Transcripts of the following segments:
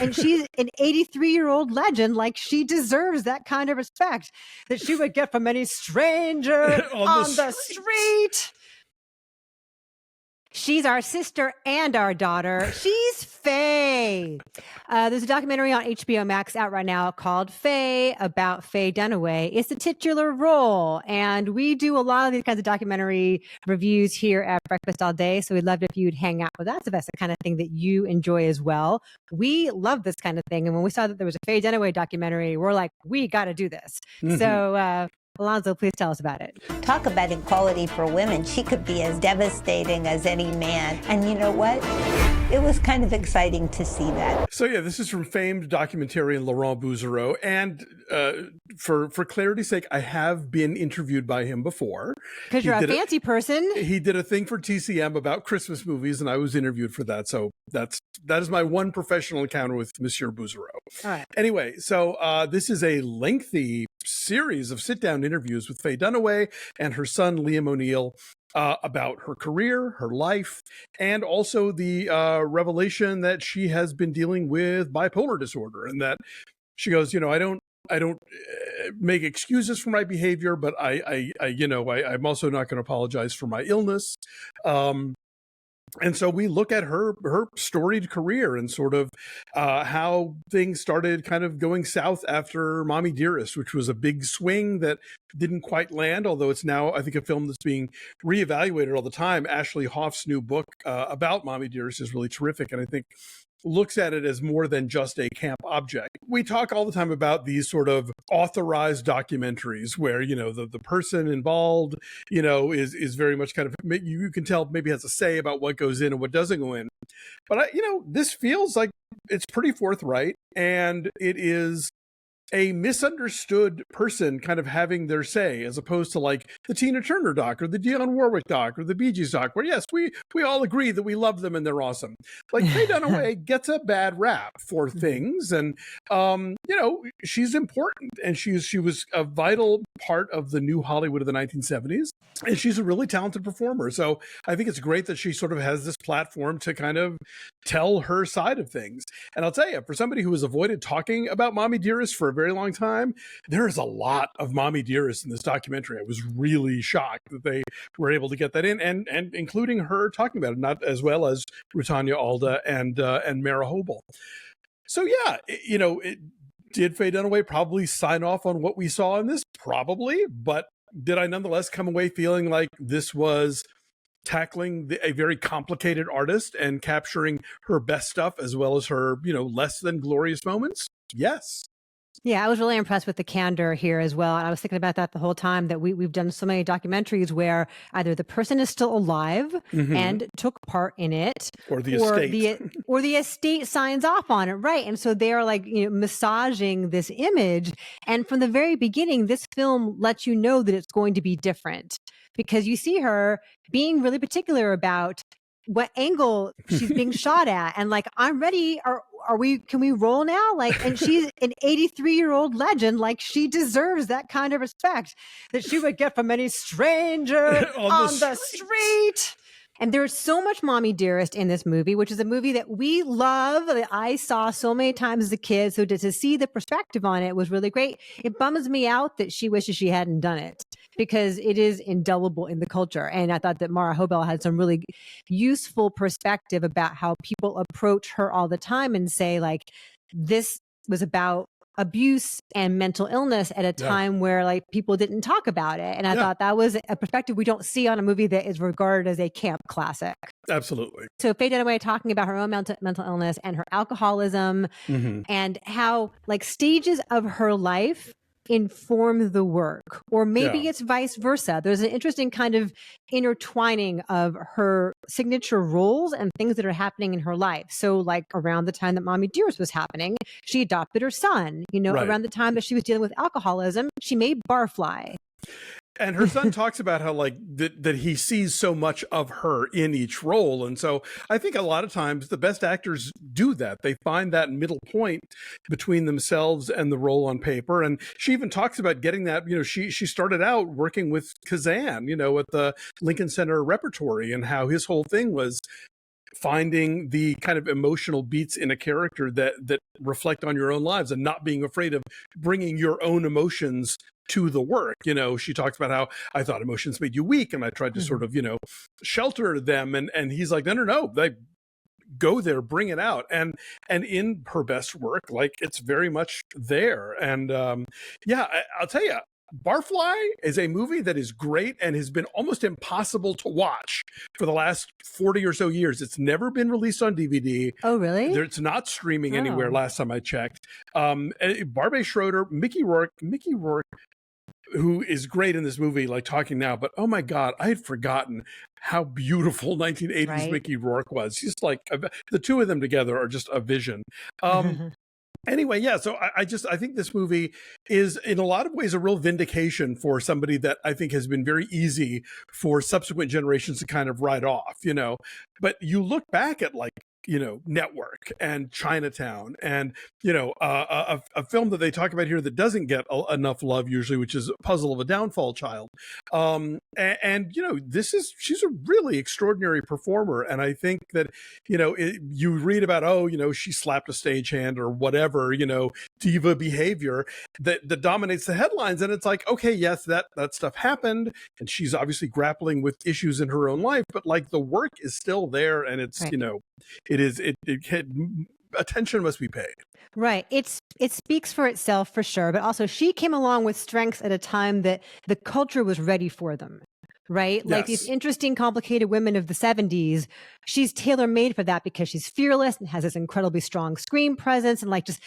And she's an 83-year-old legend. Like, she deserves that kind of respect that she would get from any stranger on the street. She's our sister and our daughter. She's Faye. There's a documentary on HBO Max out right now called Faye, about Faye Dunaway. It's the titular role. And we do a lot of these kinds of documentary reviews here at Breakfast All Day. So we'd love it if you'd hang out with us, if that's the kind of thing that you enjoy as well. We love this kind of thing. And when we saw that there was a Faye Dunaway documentary, we're like, we got to do this. Mm-hmm. So, Alonso, please tell us about it. Talk about equality for women. She could be as devastating as any man. And you know what? It was kind of exciting to see that. So yeah, this is from famed documentarian Laurent Bouzereau. And for clarity's sake, I have been interviewed by him before. Because you're a fancy person. He did a thing for TCM about Christmas movies, and I was interviewed for that. So that is my one professional encounter with Monsieur Bouzereau. All right. Anyway, so this is a lengthy series of sit-down interviews with Faye Dunaway and her son Liam O'Neill about her career, her life, and also the revelation that she has been dealing with bipolar disorder, and that she goes, you know, I don't make excuses for my behavior, but I'm also not going to apologize for my illness. And so we look at her storied career and sort of how things started kind of going south after Mommie Dearest, which was a big swing that didn't quite land, although it's now, I think, a film that's being reevaluated all the time. Ashley Hoff's new book about Mommie Dearest is really terrific, and I think looks at it as more than just a camp object. We talk all the time about these sort of authorized documentaries where, you know, the person involved, you know, is very much kind of, you can tell maybe has a say about what goes in and what doesn't go in. But, this feels like it's pretty forthright, and it is a misunderstood person kind of having their say, as opposed to like the Tina Turner doc or the Dionne Warwick doc or the Bee Gees doc, where yes, we all agree that we love them and they're awesome. Like Faye Dunaway gets a bad rap for things, and she's important, and she was a vital part of the new Hollywood of the 1970s, and she's a really talented performer. So I think it's great that she sort of has this platform to kind of tell her side of things. And I'll tell you, for somebody who has avoided talking about Mommie Dearest for a very long time, there is a lot of Mommie Dearest in this documentary. I was really shocked that they were able to get that in, and including her talking about it, not as well as Rutanya Alda and Mara Hobel. So yeah, did Faye Dunaway probably sign off on what we saw in this? Probably, but did I nonetheless come away feeling like this was tackling a very complicated artist and capturing her best stuff as well as her, less than glorious moments? Yes. Yeah, I was really impressed with the candor here as well. And I was thinking about that the whole time, that we've done so many documentaries where either the person is still alive and took part in it, or the estate. or the estate signs off on it, right? And so they are like, massaging this image. And from the very beginning, this film lets you know that it's going to be different, because you see her being really particular about what angle she's being shot at, and like, I'm ready. Can we roll now? Like, and she's an 83-year-old legend. Like, she deserves that kind of respect that she would get from any stranger on the street. And there's so much Mommie Dearest in this movie, which is a movie that we love, that I saw so many times as a kid. So to see the perspective on it was really great. It bums me out that she wishes she hadn't done it, because it is indelible in the culture. And I thought that Mara Hobel had some really useful perspective about how people approach her all the time and say, like, this was about abuse and mental illness at a time where like people didn't talk about it. And I thought that was a perspective we don't see on a movie that is regarded as a camp classic. Absolutely. So Faye Dunaway talking about her own mental illness and her alcoholism, and how like stages of her life inform the work, or maybe it's vice versa. There's an interesting kind of intertwining of her signature roles and things that are happening in her life. So like around the time that Mommie Dearest was happening, she adopted her son. Around the time that she was dealing with alcoholism, she made Barfly. And her son talks about how like that he sees so much of her in each role. And so I think a lot of times the best actors do that. They find that middle point between themselves and the role on paper. And she even talks about getting that, she started out working with Kazan, at the Lincoln Center Repertory, and how his whole thing was finding the kind of emotional beats in a character that reflect on your own lives and not being afraid of bringing your own emotions to the work. You know, she talks about how I thought emotions made you weak and I tried to sort of, you know, shelter them. And he's like, no, they go there, bring it out. And in her best work, like it's very much there. And I'll tell you, Barfly is a movie that is great and has been almost impossible to watch for the last 40 or so years. It's never been released on DVD. Oh, really? It's not streaming anywhere last time I checked. Barbie Schroeder, Mickey Rourke, who is great in this movie, like talking now, but oh my God, I had forgotten how beautiful 1980s Mickey Rourke was. He's like, the two of them together are just a vision. Anyway, yeah, so I think this movie is in a lot of ways a real vindication for somebody that I think has been very easy for subsequent generations to kind of write off, you know. But you look back at like, you know, Network and Chinatown and, you know, a film that they talk about here that doesn't get enough love usually, which is Puzzle of a Downfall Child. And you know, she's a really extraordinary performer. And I think that, you know, you read about, oh, you know, she slapped a stagehand or whatever, you know, diva behavior that dominates the headlines. And it's like, okay, yes, that stuff happened. And she's obviously grappling with issues in her own life, but like the work is still there. And it's, you know, attention must be paid. Right. It speaks for itself for sure, but also she came along with strengths at a time that the culture was ready for them. Right? Yes. Like these interesting, complicated women of the 70s, she's tailor-made for that because she's fearless and has this incredibly strong screen presence and like just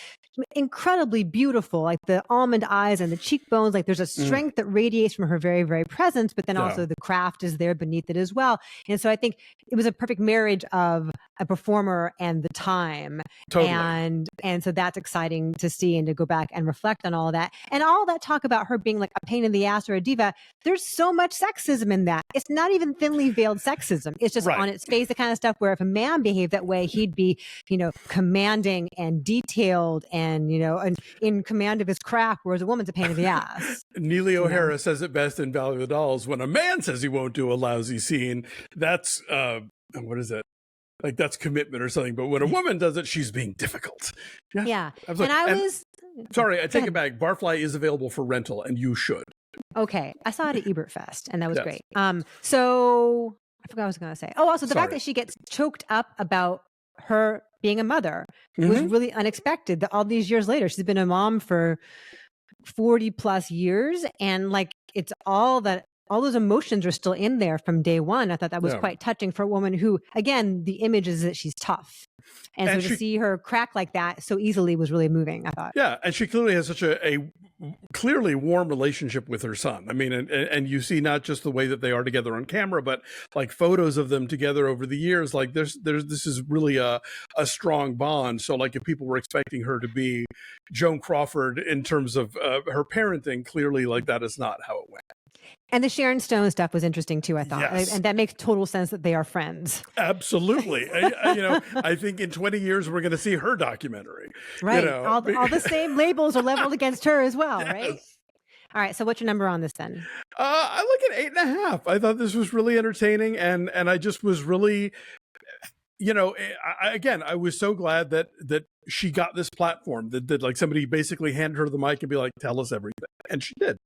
incredibly beautiful, like the almond eyes and the cheekbones. Like there's a strength that radiates from her very, very presence, but then also the craft is there beneath it as well. And so I think it was a perfect marriage of a performer and the time. Totally. And so that's exciting to see and to go back and reflect on all of that. And all that talk about her being like a pain in the ass or a diva, there's so much sexism in that. It's not even thinly veiled sexism. It's just on its face, the kind of stuff where if a man behaved that way, he'd be, you know, commanding and detailed and, you know, and in command of his craft, whereas a woman's a pain in the ass. Neely O'Hara says it best in Valley of the Dolls. When a man says he won't do a lousy scene, that's, what is it? Like that's commitment or something. But when a woman does it, she's being difficult. Yeah. Sorry, I take it back. Barfly is available for rental and you should. Okay. I saw it at Ebert Fest and that was great. So I forgot what I was going to say. Oh, also the fact that she gets choked up about her being a mother was really unexpected. That all these years later, she's been a mom for 40 plus years. And like, it's all those emotions are still in there from day one. I thought that was quite touching for a woman who, again, the image is that she's tough. And so to see her crack like that so easily was really moving, I thought. Yeah, and she clearly has such a clearly warm relationship with her son. I mean, and you see not just the way that they are together on camera, but like photos of them together over the years. Like this is really a strong bond. So like if people were expecting her to be Joan Crawford in terms of her parenting, clearly like that is not how it went. And the Sharon Stone stuff was interesting too, I thought. Yes. And that makes total sense that they are friends. Absolutely. You know, I think in 20 years, we're going to see her documentary. Right. You know? All the same labels are leveled against her as well, right? All right. So what's your number on this then? I look at 8.5. I thought this was really entertaining. And I just was really, you know, I was so glad that she got this platform that like somebody basically handed her the mic and be like, tell us everything. And she did.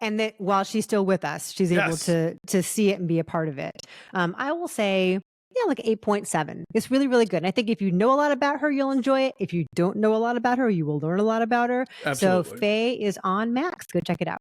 And that while she's still with us, she's able to see it and be a part of it. I will say, like 8.7. It's really, really good. And I think if you know a lot about her, you'll enjoy it. If you don't know a lot about her, you will learn a lot about her. Absolutely. So Faye is on Max. Go check it out.